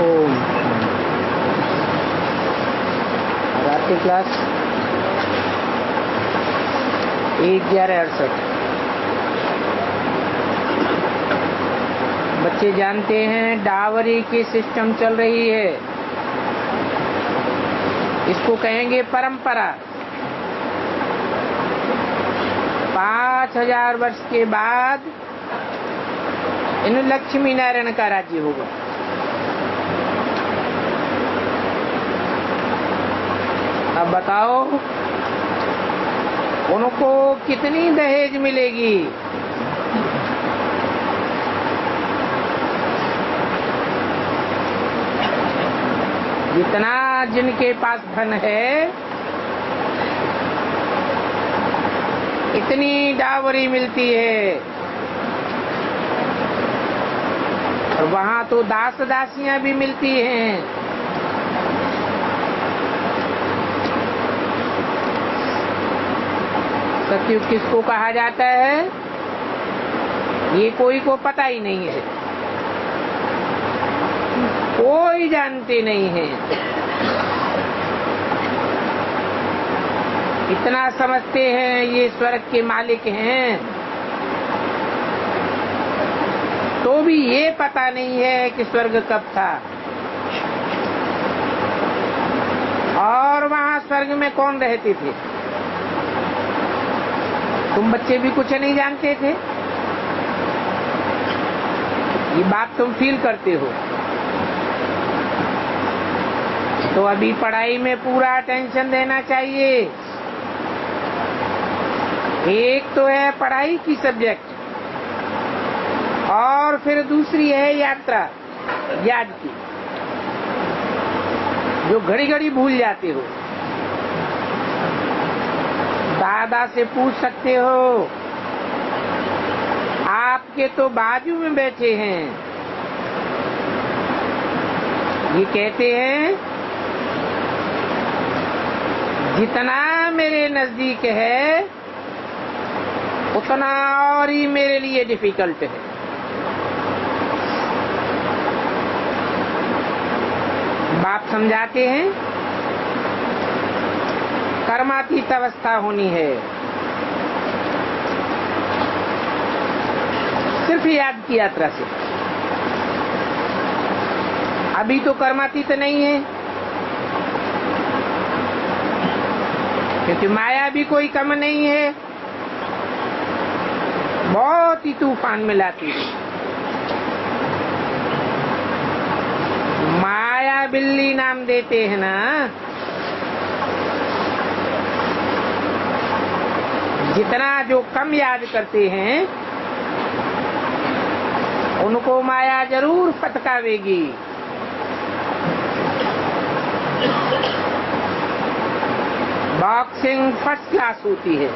ओम। रात की क्लास 11:68। बच्चे जानते हैं डावरी की सिस्टम चल रही है, इसको कहेंगे परंपरा। 5000 वर्ष के बाद इन लक्ष्मी नारायण का राज्य होगा। अब बताओ उनको कितनी दहेज मिलेगी? जितना जिनके पास धन है इतनी डावरी मिलती है। और वहां तो दास दासियां भी मिलती हैं। सतयुग किसको कहा जाता है ये कोई को पता ही नहीं है, कोई जानते नहीं है। इतना समझते हैं ये स्वर्ग के मालिक हैं, तो भी ये पता नहीं है कि स्वर्ग कब था और वहां स्वर्ग में कौन रहते थे। तुम बच्चे भी कुछ नहीं जानते थे, ये बात तुम फील करते हो। तो अभी पढ़ाई में पूरा अटेंशन देना चाहिए। एक तो है पढ़ाई की सब्जेक्ट और फिर दूसरी है यात्रा याद की, जो घड़ी घड़ी भूल जाते हो। दादा से पूछ सकते हो, आपके तो बाजू में बैठे हैं, ये कहते हैं जितना मेरे नजदीक है उतना और ही मेरे लिए डिफिकल्ट है। बाप समझाते हैं कर्मातीत अवस्था होनी है, सिर्फ याद की यात्रा से। अभी तो कर्मातीत नहीं है, क्योंकि माया भी कोई कम नहीं है, बहुत ही तूफान में लाती है। माया बिल्ली नाम देते हैं ना, जितना जो कम याद करते हैं उनको माया जरूर फटकावेगी। बॉक्सिंग फर्स्ट क्लास होती है,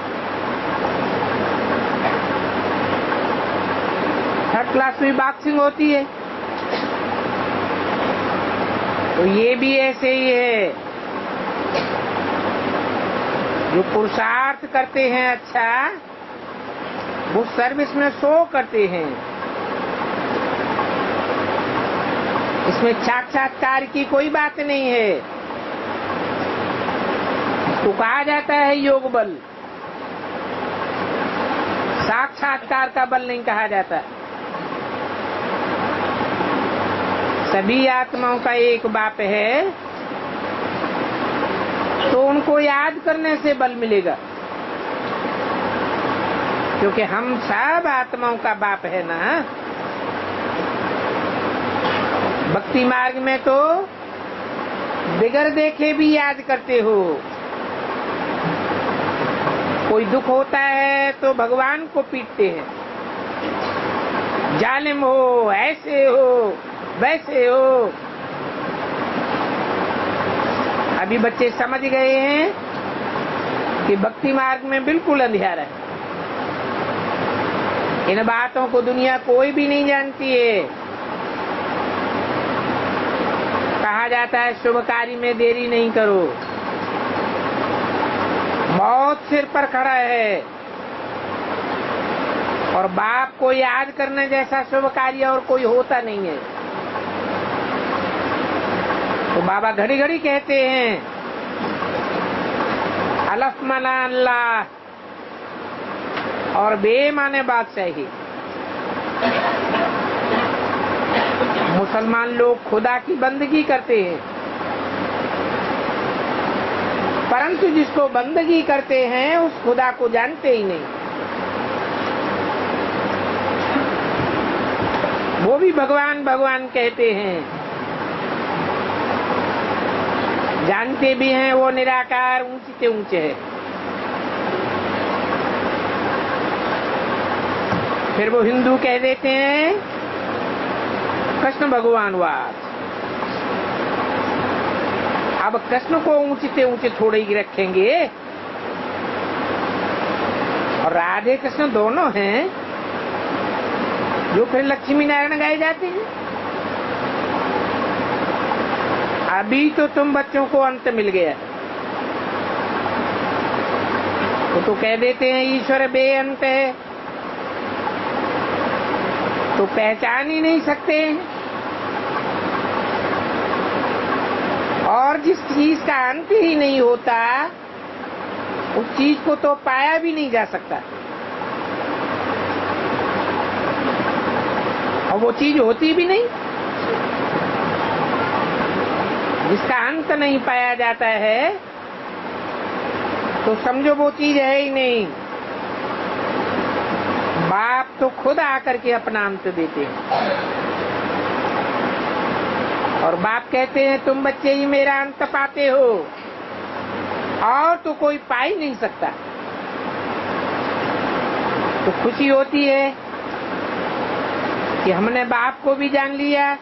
थर्ड क्लास में बॉक्सिंग होती है, तो ये भी ऐसे ही है। जो पुरुषार्थ करते हैं अच्छा, वो सर्विस में शो करते हैं। इसमें साक्षात्कार की कोई बात नहीं है, तो कहा जाता है योग बल, साक्षात्कार का बल नहीं कहा जाता। सभी आत्माओं का एक बाप है, तो उनको याद करने से बल मिलेगा, क्योंकि हम सब आत्माओं का बाप है ना। भक्ति मार्ग में तो बिगर देखे भी याद करते हो। कोई दुख होता है तो भगवान को पीटते हैं, जालिम हो, ऐसे हो, वैसे हो। अभी बच्चे समझ गए हैं कि भक्ति मार्ग में बिल्कुल अंधेरा है। इन बातों को दुनिया कोई भी नहीं जानती है। कहा जाता है शुभ कार्य में देरी नहीं करो, मौत सिर पर खड़ा है। और बाप को याद करने जैसा शुभ कार्य और कोई होता नहीं है। तो बाबा घड़ी घड़ी कहते हैं अलफ माना अल्लाह और बे माने बादशाही। मुसलमान लोग खुदा की बंदगी करते हैं, परंतु जिसको बंदगी करते हैं उस खुदा को जानते ही नहीं। वो भी भगवान भगवान कहते हैं, जानते भी हैं वो निराकार ऊंचे से ऊंचे है। फिर वो हिंदू कह देते हैं कृष्ण भगवानवाद। अब कृष्ण को ऊंचे से ऊंचे थोड़े ही रखेंगे, और राधे कृष्ण दोनों हैं जो फिर लक्ष्मी नारायण गाए जाते हैं। अभी तो तुम बच्चों को अंत मिल गया, तो कह देते हैं ईश्वर बेअंत है, तो पहचान ही नहीं सकते। और जिस चीज का अंत ही नहीं होता उस चीज को तो पाया भी नहीं जा सकता, और वो चीज होती भी नहीं। जिसका अंत नहीं पाया जाता है तो समझो वो चीज है ही नहीं। बाप तो खुद आकर के अपना अंत देते हैं, और बाप कहते हैं तुम बच्चे ही मेरा अंत पाते हो, और तो कोई पा ही नहीं सकता। तो खुशी होती है कि हमने बाप को भी जान लिया,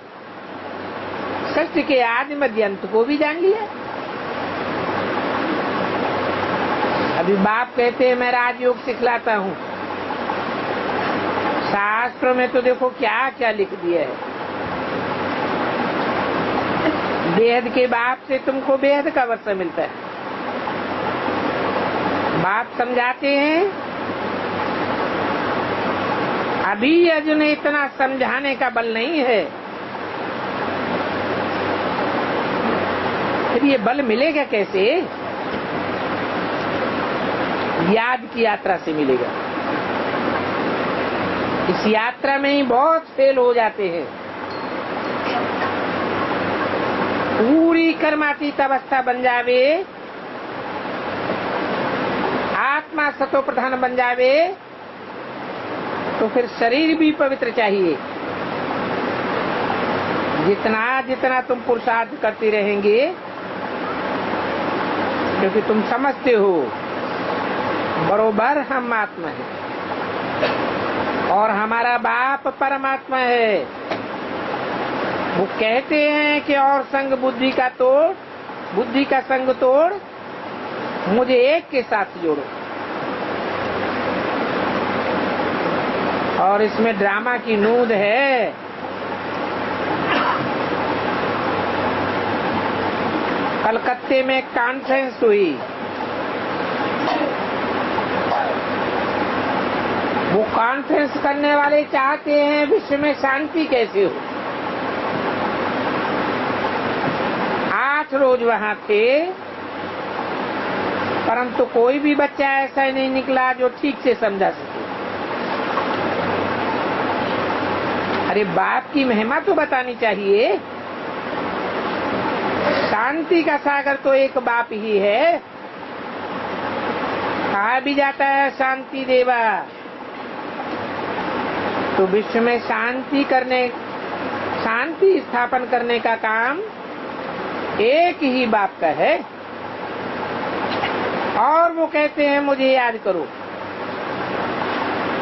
सृष्टि के आदि मध्य अंत को भी जान लिया। अभी बाप कहते हैं मैं राजयोग सिखलाता हूँ। शास्त्रों में तो देखो क्या क्या लिख दिया है। बेहद के बाप से तुमको बेहद का वर्षा मिलता है। बाप समझाते हैं, अभी अर्जुन इतना समझाने का बल नहीं है, फिर ये बल मिलेगा कैसे? याद की यात्रा से मिलेगा। इस यात्रा में ही बहुत फेल हो जाते हैं। पूरी कर्मातीत अवस्था बन जावे, आत्मा सतो प्रधान बन जावे, तो फिर शरीर भी पवित्र चाहिए। जितना जितना तुम पुरुषार्थ करते रहेंगे, क्योंकि तुम समझते हो बरोबर हम आत्मा है और हमारा बाप परमात्मा है। वो कहते हैं कि और संग बुद्धि का तोड़, बुद्धि का संग तोड़, मुझे एक के साथ जोड़ो। और इसमें ड्रामा की नूंद है। कलकत्ते में कॉन्फ्रेंस हुई, वो कॉन्फ्रेंस करने वाले चाहते हैं विश्व में शांति कैसे हो। 8 रोज वहां थे, परंतु कोई भी बच्चा ऐसा ही नहीं निकला जो ठीक से समझा सके। अरे बाप की महिमा तो बतानी चाहिए। शांति का सागर तो एक बाप ही है। कहा भी जाता है शांति देवा, तो विश्व में शांति स्थापन करने का काम एक ही बाप का है। और वो कहते हैं मुझे याद करो,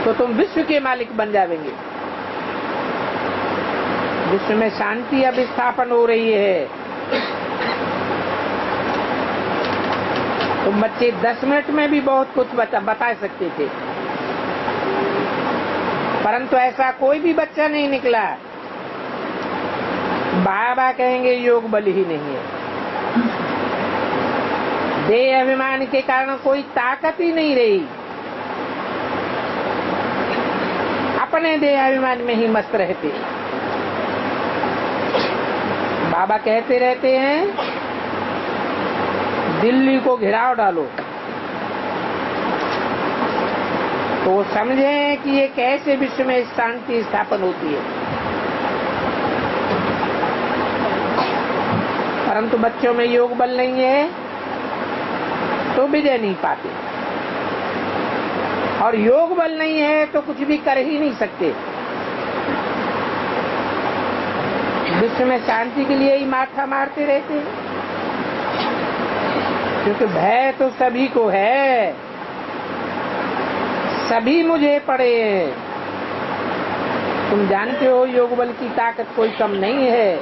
तो तुम विश्व के मालिक बन जाएंगे। विश्व में शांति अब स्थापन हो रही है। तुम बच्चे 10 मिनट में भी बहुत कुछ बता सकते थे, परंतु ऐसा कोई भी बच्चा नहीं निकला। बाबा कहेंगे योग बल ही नहीं है। देह अभिमान के कारण कोई ताकत ही नहीं रही। अपने देह अभिमान में ही मस्त रहते। बाबा कहते रहते हैं दिल्ली को घेराव डालो, तो समझें कि ये कैसे विश्व में शांति स्थापन होती है। परंतु बच्चों में योग बल नहीं है तो विजय नहीं पाते, और योग बल नहीं है तो कुछ भी कर ही नहीं सकते। विश्व में शांति के लिए ही माथा मारते रहते हैं, क्योंकि भय तो सभी को है, सभी मुझे पड़े हैं। तुम जानते हो योग बल की ताकत कोई कम नहीं है,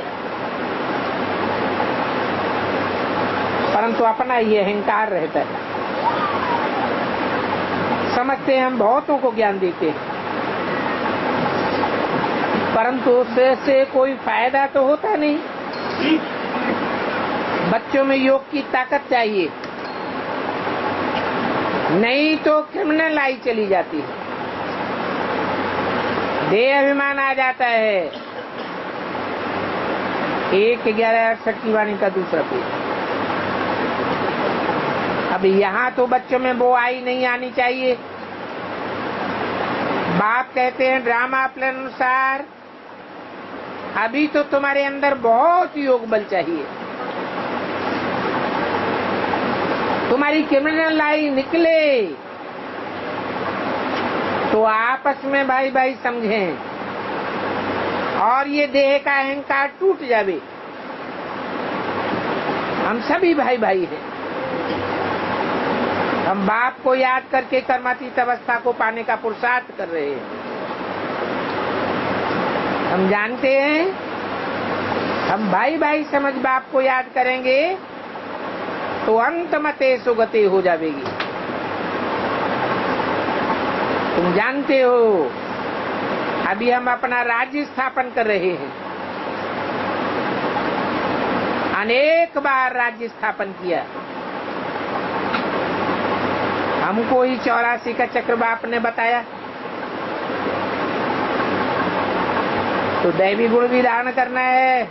परंतु अपना ये अहंकार रहता है। समझते हैं हम बहुतों को ज्ञान देते हैं, परंतु उससे कोई फायदा तो होता नहीं। बच्चों में योग की ताकत चाहिए, नहीं तो क्रिमिनल आई चली जाती है, देह अभिमान आ जाता है। 1/11/68 की वाणी का दूसरा पेज। अब यहाँ तो बच्चों में वो आई नहीं आनी चाहिए। बाप कहते हैं ड्रामा प्लान अनुसार अभी तो तुम्हारे अंदर बहुत योग बल चाहिए, तुम्हारी क्रिमिनल लाई निकले तो आपस में भाई भाई समझें और ये देह का अहंकार टूट जावे। हम सभी भाई भाई हैं, हम बाप को याद करके कर्मातीत अवस्था को पाने का पुरुषार्थ कर रहे हैं। हम जानते हैं हम भाई भाई समझ बाप को याद करेंगे तो अंत मते सुगति हो जाएगी। तुम जानते हो अभी हम अपना राज्य स्थापन कर रहे हैं, अनेक बार राज्य स्थापन किया। हमको ही 84 का चक्र बाप ने बताया, तो दैवी गुण भी धारण करना है,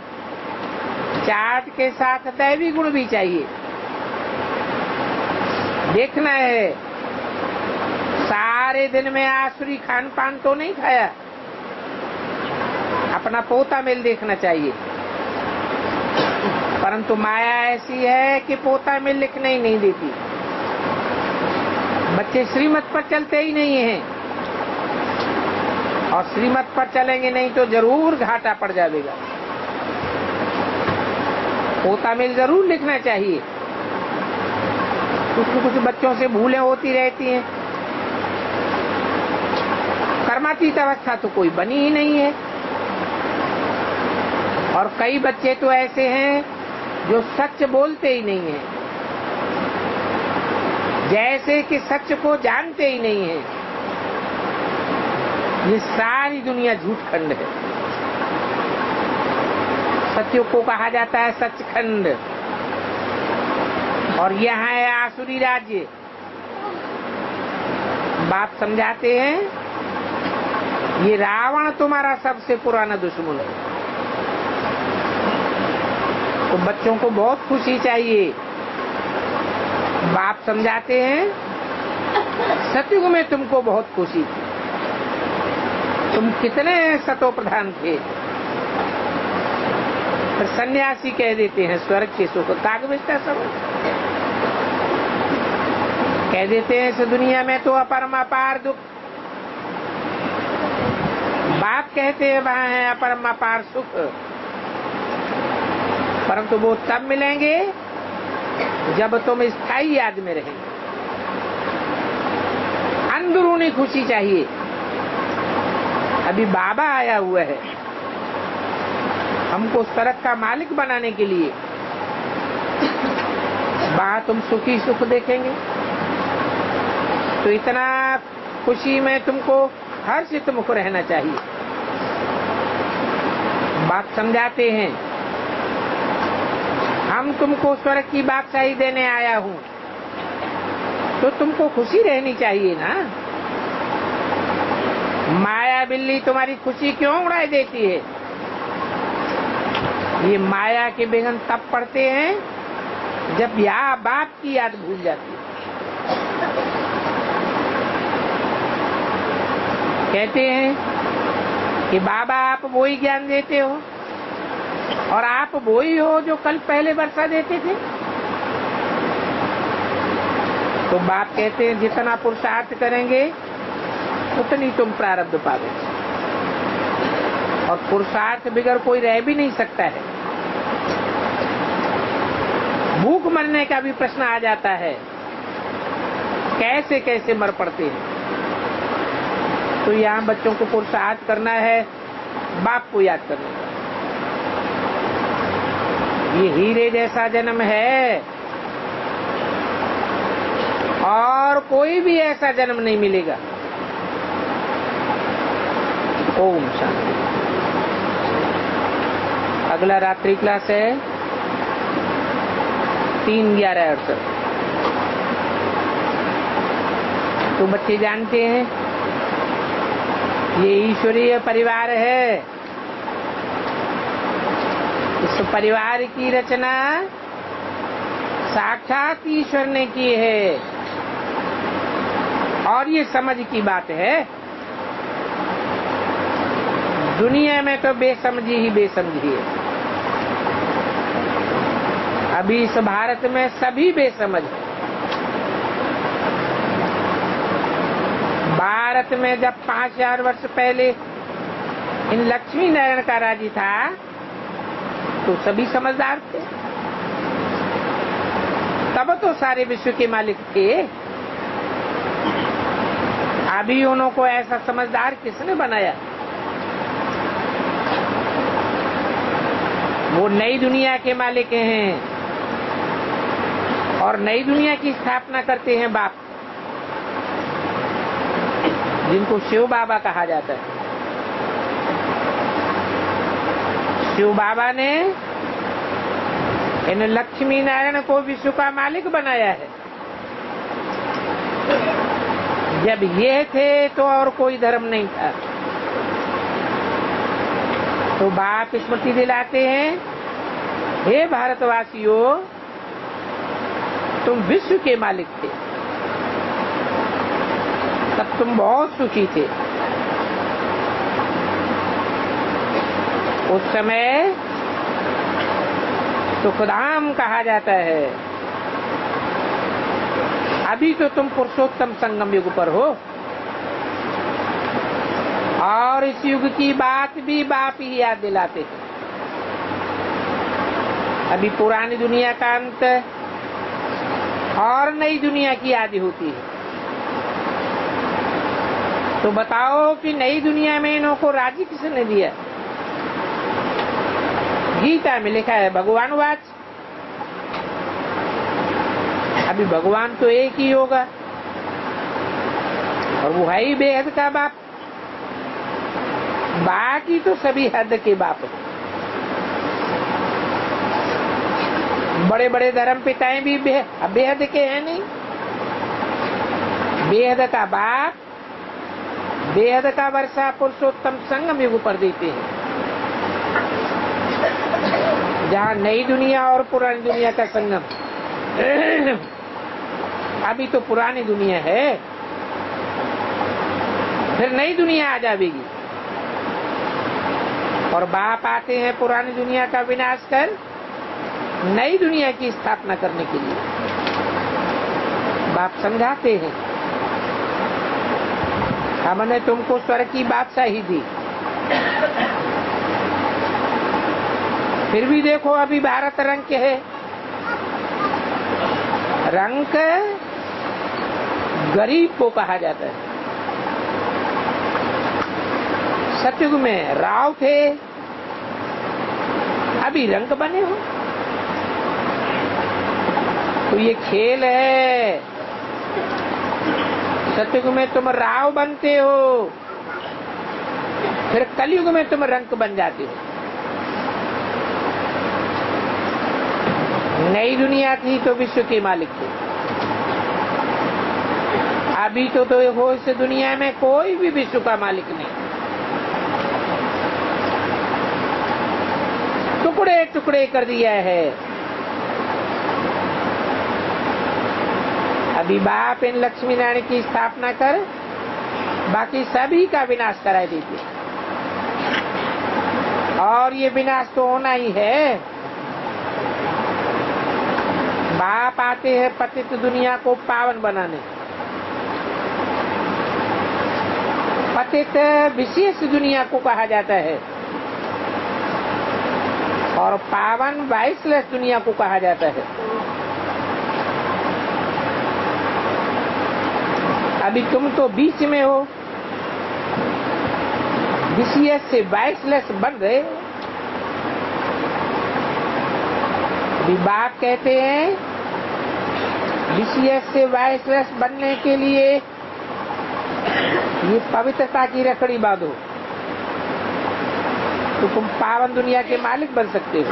चार्ट के साथ दैवी गुण भी चाहिए। देखना है सारे दिन में आसुरी खान पान तो नहीं खाया, अपना पोता मेल देखना चाहिए। परंतु माया ऐसी है कि पोता मेल लिखने ही नहीं देती, बच्चे श्रीमत पर चलते ही नहीं हैं, और श्रीमत पर चलेंगे नहीं तो जरूर घाटा पड़ जाएगा। पोता मेल जरूर लिखना चाहिए। कुछ बच्चों से भूलें होती रहती हैं, कर्मातीत अवस्था तो कोई बनी ही नहीं है। और कई बच्चे तो ऐसे हैं जो सच बोलते ही नहीं हैं, जैसे कि सच को जानते ही नहीं हैं। ये सारी दुनिया झूठखंड है, सत्य को कहा जाता है सचखंड, और यहाँ है आसुरी राज्य। बाप समझाते हैं ये रावण तुम्हारा सबसे पुराना दुश्मन है। तो बच्चों को बहुत खुशी चाहिए। बाप समझाते हैं सतयुग में तुमको बहुत खुशी थी, तुम कितने सतो प्रधान थे। फिर सन्यासी कह देते हैं स्वर्ग के सुख कागविष्टा समझ, कह देते हैं इस दुनिया में तो अपरम अपार दुख। बाप कहते हैं वहाँ है अपरम अपार सुख, परंतु वो तब मिलेंगे जब तुम स्थायी याद में रहेंगे। अंदरूनी खुशी चाहिए। अभी बाबा आया हुआ है हमको स्वर्ग का मालिक बनाने के लिए। वहाँ तुम सुखी सुख देखेंगे तो इतना खुशी में तुमको हर्षित मुख रहना चाहिए। बात समझाते हैं हम तुमको स्वर्ग की बादशाही देने आया हूँ, तो तुमको खुशी रहनी चाहिए ना। माया बिल्ली तुम्हारी खुशी क्यों उड़ाई देती है? ये माया के विघ्न तब पड़ते हैं जब या बाप की याद भूल जाती है। कहते हैं कि बाबा आप वो ही ज्ञान देते हो और आप वो ही हो जो कल पहले वर्षा देते थे। तो बाप कहते हैं जितना पुरुषार्थ करेंगे उतनी तुम प्रारब्ध पाओगे और पुरुषार्थ बिगर कोई रह भी नहीं सकता है। भूख मरने का भी प्रश्न आ जाता है, कैसे कैसे मर पड़ते हैं। तो यहाँ बच्चों को पुरुषार्थ करना है, बाप को याद करना है। ये हीरे जैसा जन्म है और कोई भी ऐसा जन्म नहीं मिलेगा। ओम शांति। अगला रात्रि क्लास है 3/11/68। तो बच्चे जानते हैं ये ईश्वरीय परिवार है। इस परिवार की रचना साक्षात ईश्वर ने की है और ये समझ की बात है। दुनिया में तो बेसमझी ही बेसमझी है। अभी इस भारत में सभी बेसमझ है। भारत में जब 5000 वर्ष पहले इन लक्ष्मी नारायण का राज्य था तो सभी समझदार थे। तब तो सारे विश्व के मालिक थे। अभी उन्हों को ऐसा समझदार किसने बनाया? वो नई दुनिया के मालिक हैं और नई दुनिया की स्थापना करते हैं बाप, जिनको शिव बाबा कहा जाता है। शिव बाबा ने इन लक्ष्मी नारायण को विश्व का मालिक बनाया है। जब ये थे तो और कोई धर्म नहीं था। तो बाप स्मृति दिलाते हैं, हे भारतवासियों, तुम विश्व के मालिक थे, तब तुम बहुत सुखी थे। उस समय सुखधाम कहा जाता है। अभी तो तुम पुरुषोत्तम संगम युग पर हो और इस युग की बात भी बाप ही याद दिलाते हैं। अभी पुरानी दुनिया का अंत और नई दुनिया की आदि होती है। तो बताओ कि नई दुनिया में इन्हों को राज्य किसने दिया? गीता में लिखा है भगवान वाच। अभी भगवान तो एक ही होगा और वो है ही बेहद का बाप। बाकी तो सभी हद के बाप हैं। बड़े बड़े धर्म पिताएं भी बेहद के हैं नहीं। बेहद का बाप बेहद का वर्षा पुरुषोत्तम संगम युग पर देते हैं, जहाँ नई दुनिया और पुरानी दुनिया का संगम। अभी तो पुरानी दुनिया है, फिर नई दुनिया आ जाएगी और बाप आते हैं पुरानी दुनिया का विनाश कर नई दुनिया की स्थापना करने के लिए। बाप समझाते हैं, हमने तुमको स्वर्ग की बादशाही दी, फिर भी देखो अभी भारत रंक है। रंक गरीब को कहा जाता है। सतयुग में राव थे, अभी रंक बने हो। तो ये खेल है। सतयुग में तुम राव बनते हो, फिर कलयुग में तुम रंक बन जाते हो। नई दुनिया थी तो विश्व के मालिक थे। अभी तो हो इस दुनिया में कोई भी विश्व का मालिक नहीं। तो टुकड़े टुकड़े कर दिया है। अभी बाप इन लक्ष्मी नारायण की स्थापना कर बाकी सभी का विनाश करा देते, और ये विनाश तो होना ही है। बाप आते हैं पतित दुनिया को पावन बनाने। पतित विशेष दुनिया को कहा जाता है और पावन वाइसलेस दुनिया को कहा जाता है। अभी तुम तो बीच में हो, विशेष से वाइसलेस बन रहे। अभी बाप कहते हैं विशेष से वाइसलेस बनने के लिए ये पवित्रता की रखड़ी बांधो तो तुम पावन दुनिया के मालिक बन सकते हो।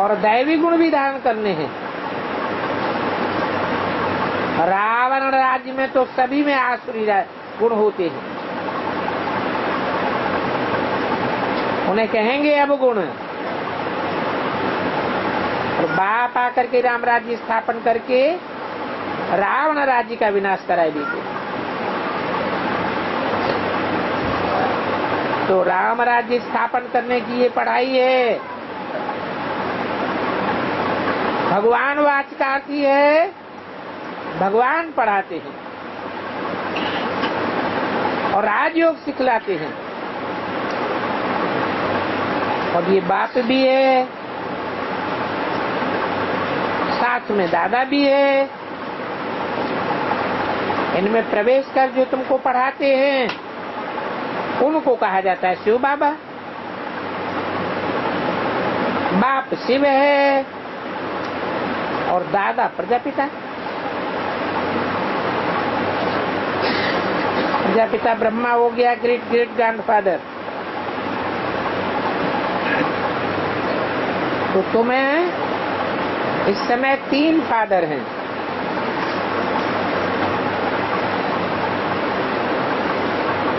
और दैवी गुण भी धारण करने हैं। रावण राज्य में तो सभी में आसुरी गुण होते हैं, उन्हें कहेंगे अब गुण। और बाप आकर के राम राज्य स्थापन करके रावण राज्य का विनाश कराए देते। तो राम राज्य स्थापन करने की ये पढ़ाई है। भगवान वाच का अर्थ है भगवान पढ़ाते हैं और राजयोग सिखलाते हैं। और ये बाप भी है, साथ में दादा भी है। इनमें प्रवेश कर जो तुमको पढ़ाते हैं उनको कहा जाता है शिव बाबा। बाप शिव है और दादा प्रजापिता। प्रजापिता ब्रह्मा हो गया, ग्रेट ग्रेट ग्रैंडफादर। तो तुम्हें इस समय 3 फादर हैं।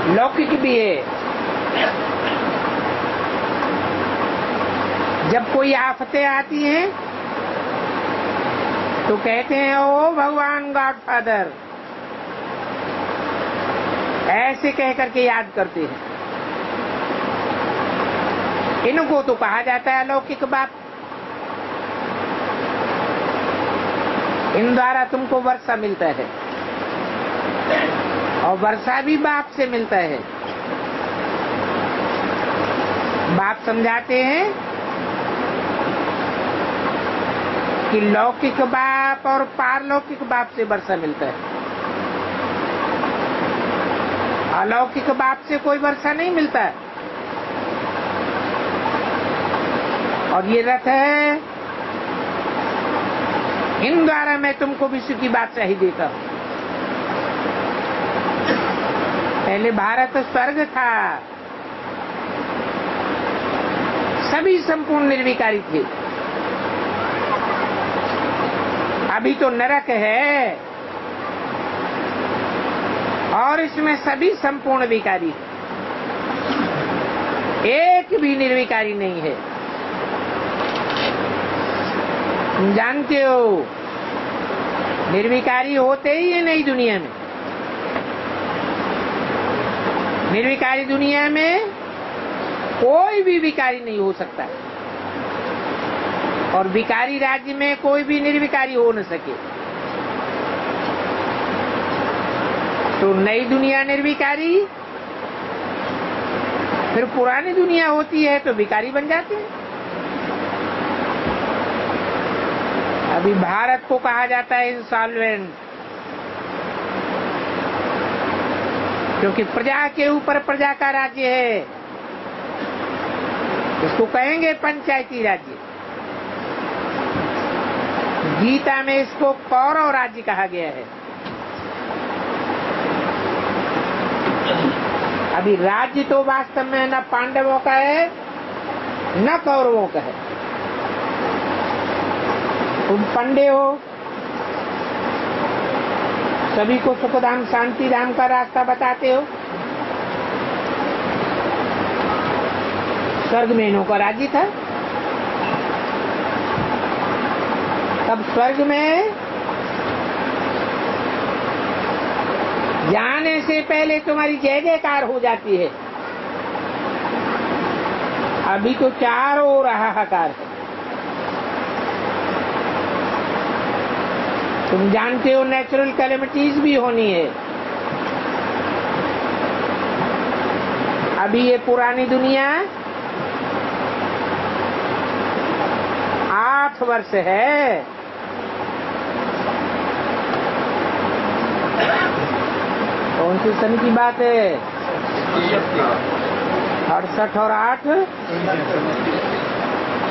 लौकिक भी है। जब कोई आफतें आती हैं तो कहते हैं ओ भगवान गॉड फादर, ऐसे कह करके याद करते हैं। इनको तो कहा जाता है अलौकिक बाप। इन द्वारा तुमको वर्षा मिलता है और वर्षा भी बाप से मिलता है। बाप समझाते हैं कि लौकिक बाप और पारलौकिक बाप से वर्षा मिलता है, अलौकिक बाप से कोई वर्षा नहीं मिलता है। और ये रथ है, इन द्वारा मैं तुमको विश्व की बादशाही देता हूं। पहले भारत स्वर्ग था, सभी संपूर्ण निर्विकारी थे। अभी तो नरक है और इसमें सभी संपूर्ण विकारी, एक भी निर्विकारी नहीं है। तुम जानते हो निर्विकारी होते ही है नई दुनिया में। निर्विकारी दुनिया में कोई भी विकारी नहीं हो सकता और विकारी राज्य में कोई भी निर्विकारी हो न सके। तो नई दुनिया निर्विकारी, फिर पुरानी दुनिया होती है तो विकारी बन जाते हैं। अभी भारत को कहा जाता है इंसॉल्वेंट, क्योंकि प्रजा के ऊपर प्रजा का राज्य है। इसको कहेंगे पंचायती राज्य। गीता में इसको कौरव राज्य कहा गया है। अभी राज्य तो वास्तव में न पांडवों का है न कौरवों का है। तुम पंडे हो, सभी को सुखधाम शांति धाम का रास्ता बताते हो, स्वर्ग में इन्हों का राज्य था। तब स्वर्ग में जाने से पहले तुम्हारी जय जयकार हो जाती है। अभी तो चारों ओर हाहाकार है। तुम जानते हो नेचुरल कैलेमिटीज भी होनी है। अभी ये पुरानी दुनिया 8 वर्ष है। कौन सी सन की बात है? 68 और 8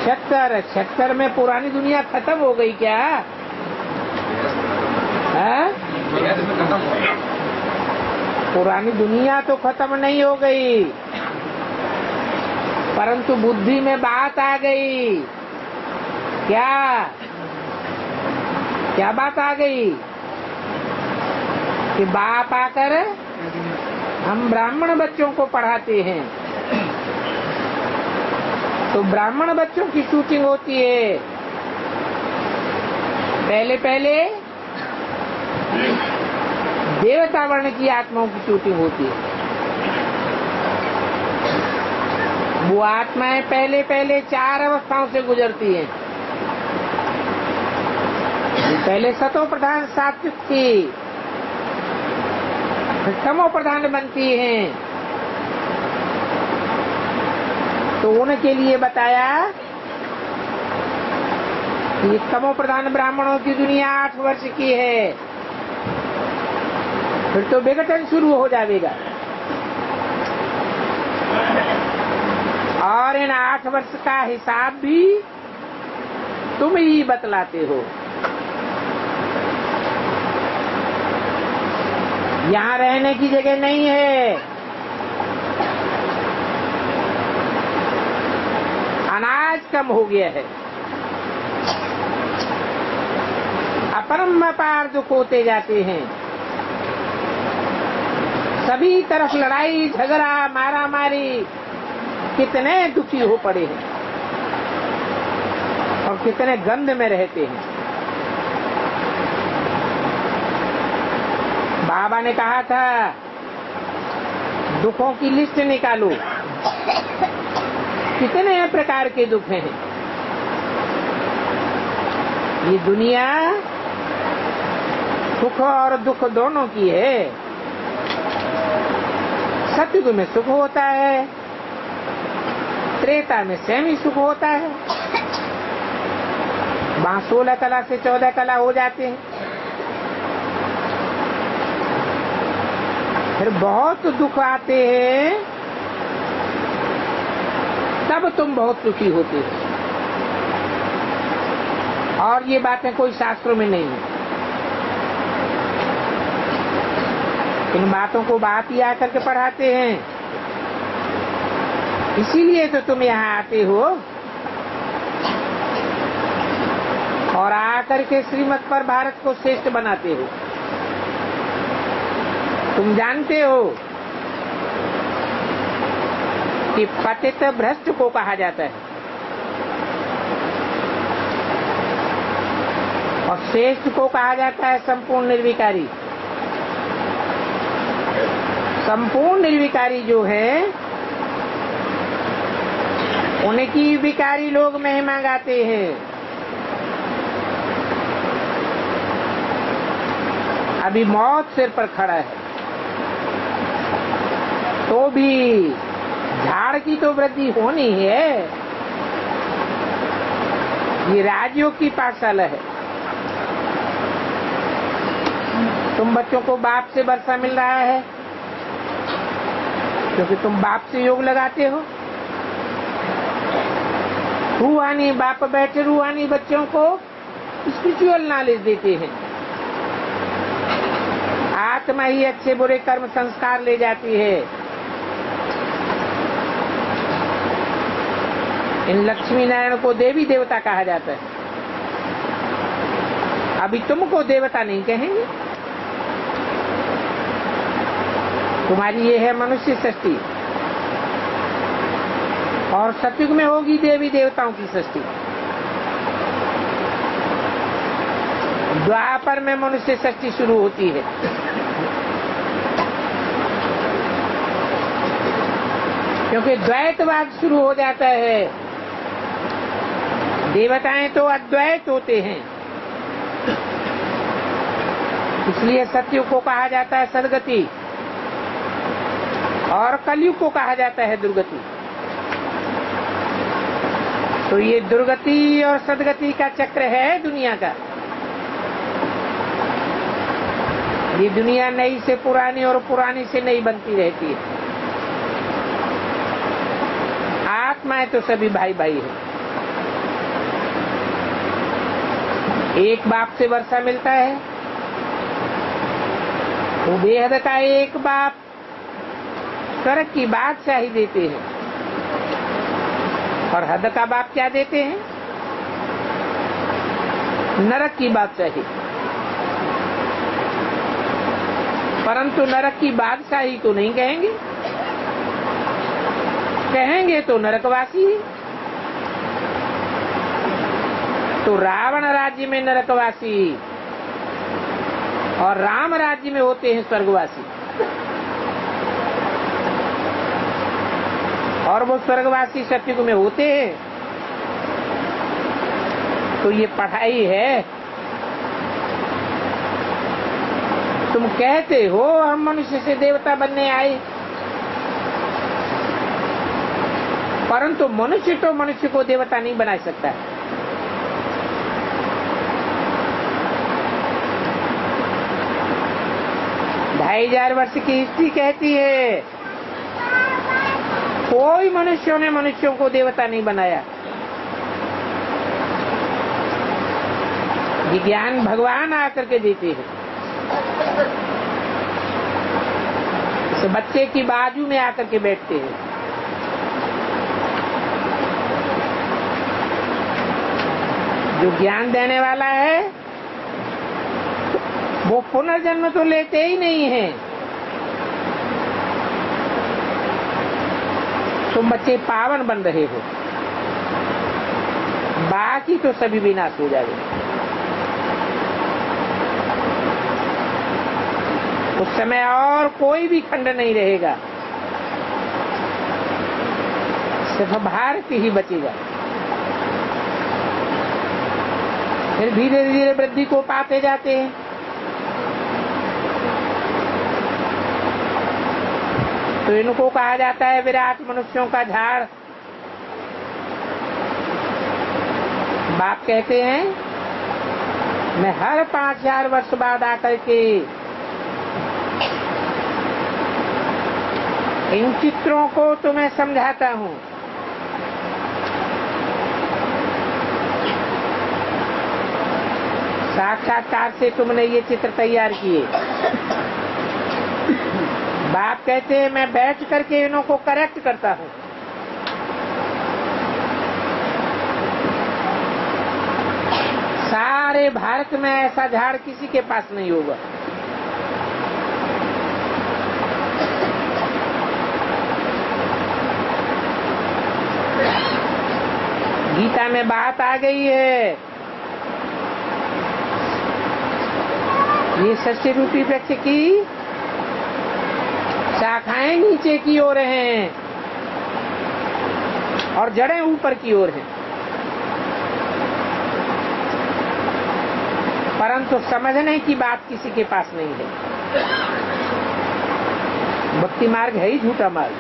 76 में पुरानी दुनिया खत्म हो गई क्या? है? पुरानी दुनिया तो खत्म नहीं हो गई, परंतु बुद्धि में बात आ गई। क्या बात आ गई? कि बाप आकर हम ब्राह्मण बच्चों को पढ़ाते हैं, तो ब्राह्मण बच्चों की शूटिंग होती है। पहले देवता वर्ण की आत्माओं की शूटिंग होती है। वो आत्माएं पहले 4 अवस्थाओं से गुजरती हैं। पहले सतो प्रधान सात्विक थी, फिर तमो प्रधान बनती हैं। तो उनके लिए बताया कि तमो प्रधान ब्राह्मणों की दुनिया 8 वर्ष की है, फिर तो विघटन शुरू हो जाएगा। और इन 8 वर्ष का हिसाब भी तुम ही बतलाते हो। यहाँ रहने की जगह नहीं है। अनाज कम हो गया है, अपरंपार दुख होते जाते हैं। सभी तरफ लड़ाई झगड़ा मारा मारी, कितने दुखी हो पड़े हैं और कितने गंध में रहते हैं। बाबा ने कहा था दुखों की लिस्ट निकालो, कितने प्रकार के दुख हैं। ये दुनिया सुख और दुख दोनों की है। सतयुग में सुख होता है, त्रेता में सेमी सुख होता है। वहां 16 कला से 14 कला हो जाते हैं। फिर बहुत दुख आते हैं, तब तुम बहुत सुखी होते हो। और ये बातें कोई शास्त्रों में नहीं है। इन बातों को बाप ही आकर के पढ़ाते हैं। इसीलिए तो तुम यहाँ आते हो और आकर के श्रीमत पर भारत को श्रेष्ठ बनाते हो। तुम जानते हो कि पतित भ्रष्ट को कहा जाता है और श्रेष्ठ को कहा जाता है संपूर्ण निर्विकारी। संपूर्ण निर्विकारी जो है उनकी विकारी लोग महिमा गाते हैं। अभी मौत सिर पर खड़ा है तो भी झाड़ की तो वृद्धि होनी है। ये राजयोग की पाठशाला है। तुम बच्चों को बाप से वर्षा मिल रहा है क्योंकि तुम बाप से योग लगाते हो। रूहानी बाप बैठे रूहानी बच्चों को स्पिरिचुअल नॉलेज देते हैं। आत्मा ही अच्छे बुरे कर्म संस्कार ले जाती है। इन लक्ष्मी नारायण को देवी देवता कहा जाता है। अभी तुमको देवता नहीं कहेंगे। तुम्हारी ये है मनुष्य सृष्टि और सतयुग में होगी देवी देवताओं की सृष्टि। द्वापर में मनुष्य सृष्टि शुरू होती है। क्योंकि द्वैतवाद शुरू हो जाता है। देवताएं तो अद्वैत होते हैं, इसलिए सतयुग को कहा जाता है सदगति और कलयुग को कहा जाता है दुर्गति। तो ये दुर्गति और सदगति का चक्र है दुनिया का। ये दुनिया नई से पुरानी और पुरानी से नई बनती रहती है। आत्माएं तो सभी भाई भाई है। एक बाप से वर्षा मिलता है, वो बेहद का एक बाप स्वर्ग की बादशाही देते हैं, और हद का बाप क्या देते हैं? नरक की बादशाही। परंतु नरक की बादशाही तो नहीं कहेंगे, कहेंगे तो नरकवासी। तो रावण राज्य में नरकवासी और राम राज्य में होते हैं स्वर्गवासी। और वो स्वर्गवासी सतयुग में होते हैं। तो ये पढ़ाई है। तुम कहते हो हम मनुष्य से देवता बनने आए, परंतु मनुष्य तो मनुष्य को देवता नहीं बना सकता। 2500 वर्ष की हिस्ट्री कहती है कोई मनुष्यों ने मनुष्यों को देवता नहीं बनाया। विज्ञान भगवान आकर के देते हैं। इस बच्चे की बाजू में आकर के बैठते हैं। जो ज्ञान देने वाला है वो पुनर्जन्म तो लेते ही नहीं है। तुम बच्चे पावन बन रहे हो, बाकी तो सभी विनाश हो जाएंगे। उस समय और कोई भी खंड नहीं रहेगा, सिर्फ भारत ही बचेगा। फिर धीरे धीरे वृद्धि को पाते जाते हैं। तो इनको कहा जाता है विराट मनुष्यों का झाड़। बाप कहते हैं मैं हर 5000 वर्ष बाद आकर के इन चित्रों को तुम्हें समझाता हूँ। साक्षात्कार से तुमने ये चित्र तैयार किए। बाप कहते हैं मैं बैठ करके इन्हों को करेक्ट करता हूँ। सारे भारत में ऐसा झाड़ किसी के पास नहीं होगा। गीता में बात आ गई है, ये सच्चे रूपी वृक्ष की शाखाएं नीचे की ओर हैं और जड़ें ऊपर की ओर हैं, परंतु समझने की बात किसी के पास नहीं है। भक्ति मार्ग है ही झूठा मार्ग।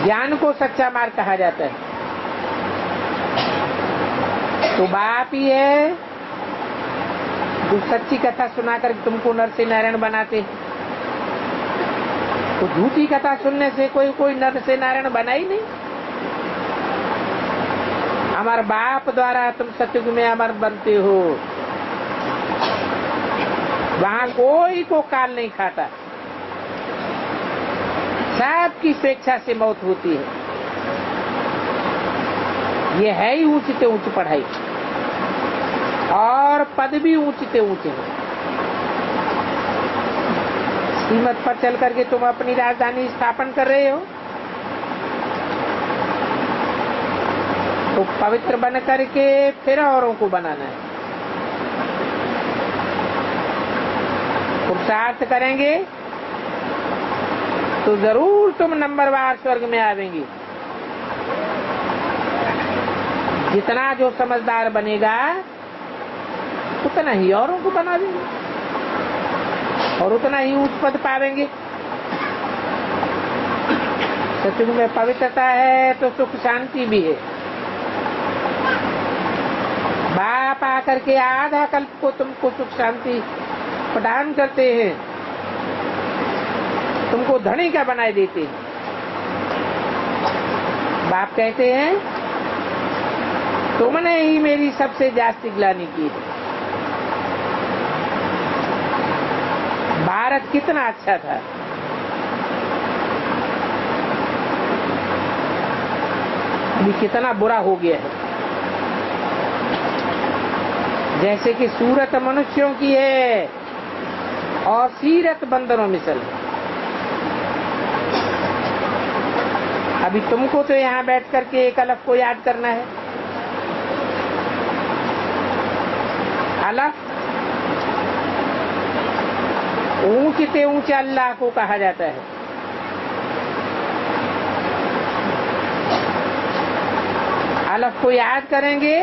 ज्ञान को सच्चा मार्ग कहा जाता है। तो बाप ही है जो सच्ची कथा सुनाकर तुमको नर से नारायण बनाते हैं। तो झूठी कथा सुनने से कोई नर से नारायण बना ही नहीं। हमारे बाप द्वारा तुम सतयुग में अमर बनते हो। वहाँ कोई को काल नहीं खाता, सबकी स्वेच्छा से मौत होती है। ये है ही ऊंच से ऊंच पढ़ाई और पद भी ऊंच से ऊंचे हैं। सीमत पर चल करके तुम अपनी राजधानी स्थापन कर रहे हो, तो पवित्र बन करके फिर औरों को बनाना है। पुरुषार्थ करेंगे तो जरूर तुम नंबरवार स्वर्ग में आवेंगे। जितना जो समझदार बनेगा उतना ही औरों को बना देंगे और उतना ही उच्च पद पावेंगे। सत्युग में पवित्रता है तो सुख शांति भी है। बाप आकर के आधा कल्प को तुमको सुख शांति प्रदान करते हैं, तुमको धनी का बनाए देते हैं। बाप कहते हैं तुमने ही मेरी सबसे जास्ती ग्लानि की है। भारत कितना अच्छा था, अभी कितना बुरा हो गया है। जैसे कि सूरत मनुष्यों की है और सीरत बंदरों में चल। अभी तुमको तो यहाँ बैठ करके एक अलग को याद करना है। अलग ऊंचे ऊंचे अल्लाह को कहा जाता है। अलग को याद करेंगे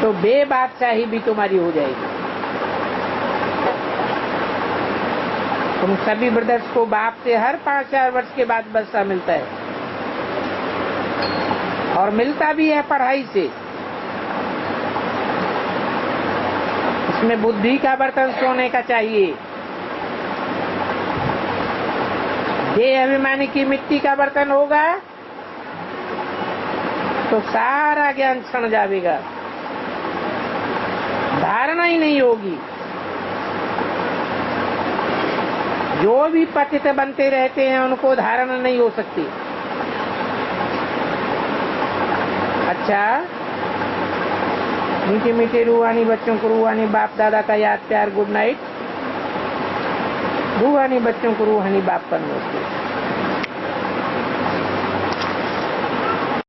तो बेबादशाही भी तुम्हारी हो जाएगी। तुम सभी ब्रदर्स को बाप से हर 5-4 वर्ष के बाद बच्चा मिलता है और मिलता भी है पढ़ाई से। इसमें बुद्धि का बर्तन सोने का चाहिए। देह अभिमानी की मिट्टी का बर्तन होगा तो सारा ज्ञान क्षण जाएगा, धारणा ही नहीं होगी। जो भी पतित बनते रहते हैं उनको धारणा नहीं हो सकती। अच्छा, मीठे मीठे रूहानी बच्चों को रूहानी बाप दादा का याद प्यार गुड नाइट। रूहानी बच्चों को रूहानी बाप का नमस्ते।